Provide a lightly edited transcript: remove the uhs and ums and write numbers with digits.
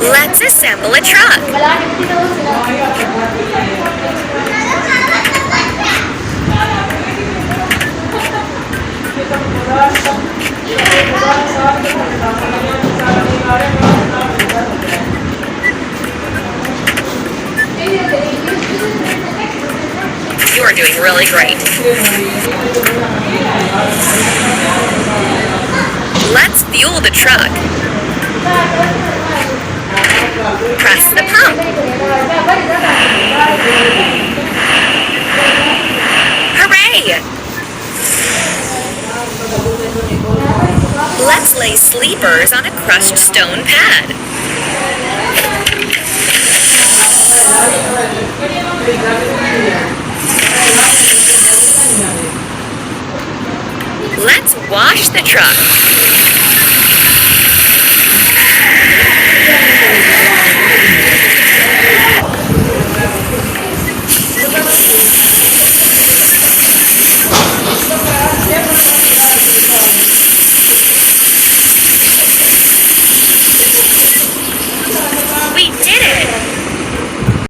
Let's assemble a truck. You are doing really great. Let's fuel the truck. Press the pump. Hooray! Let's lay sleepers on a crushed stone pad. Let's wash the truck.